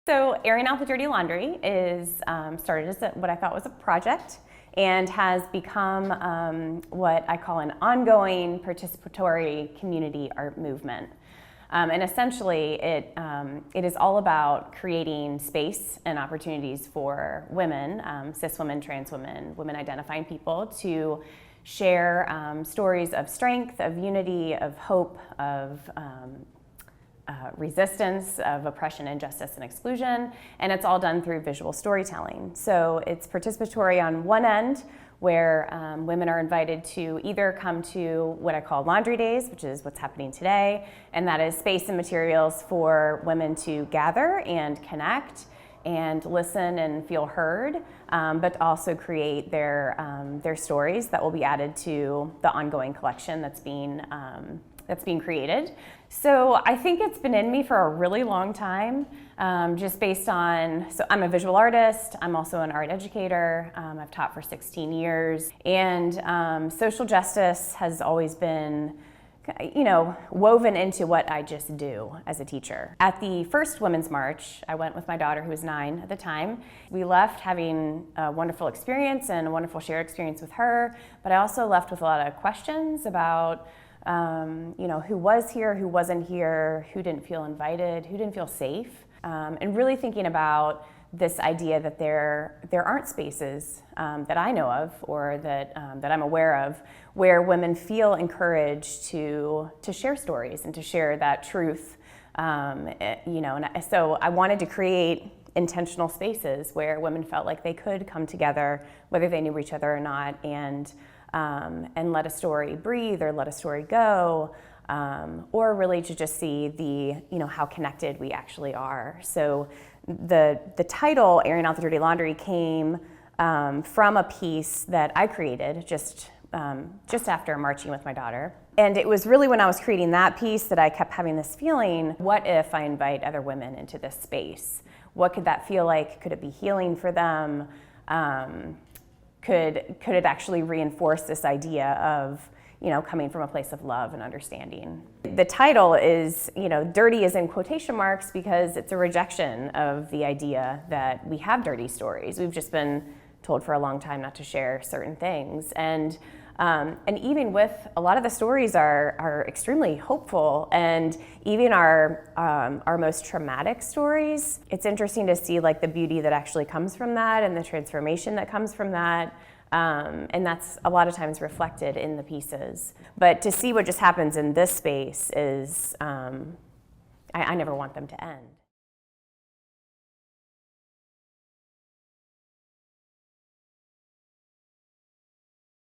So airing out the dirty laundry is started as what I thought was a project and has become what I call an ongoing participatory community art movement. And essentially it is all about creating space and opportunities for women, cis women, trans women, women identifying people to share stories of strength, of unity, of hope, of resistance, of oppression, injustice, and exclusion, and it's all done through visual storytelling. So it's participatory on one end, where women are invited to either come to what I call laundry days, which is what's happening today, and that is space and materials for women to gather and connect and listen and feel heard, but also create their stories that will be added to the ongoing collection that's being created. So I think it's been in me for a really long time, just based on, so I'm a visual artist, I'm also an art educator, I've taught for 16 years, and social justice has always been, woven into what I just do as a teacher. At the first Women's March, I went with my daughter, who was 9 at the time. We left having a wonderful experience and a wonderful shared experience with her, but I also left with a lot of questions about who was here, who wasn't here, who didn't feel invited, who didn't feel safe, and really thinking about this idea that there aren't spaces that I know of or that I'm aware of where women feel encouraged to share stories and to share that truth. So I wanted to create intentional spaces where women felt like they could come together, whether they knew each other or not, and let a story breathe or let a story go, or really to just see how connected we actually are. So the title, Airing Out the Dirty Laundry, came from a piece that I created just after marching with my daughter. And it was really when I was creating that piece that I kept having this feeling, what if I invite other women into this space? What could that feel like? Could it be healing for them? Could it actually reinforce this idea of, coming from a place of love and understanding? The title is, dirty is in quotation marks because it's a rejection of the idea that we have dirty stories. We've just been told for a long time not to share certain things. And even with a lot of the stories are extremely hopeful, and even our most traumatic stories, it's interesting to see the beauty that actually comes from that and the transformation that comes from that. And that's a lot of times reflected in the pieces. But to see what just happens in this space is, I never want them to end.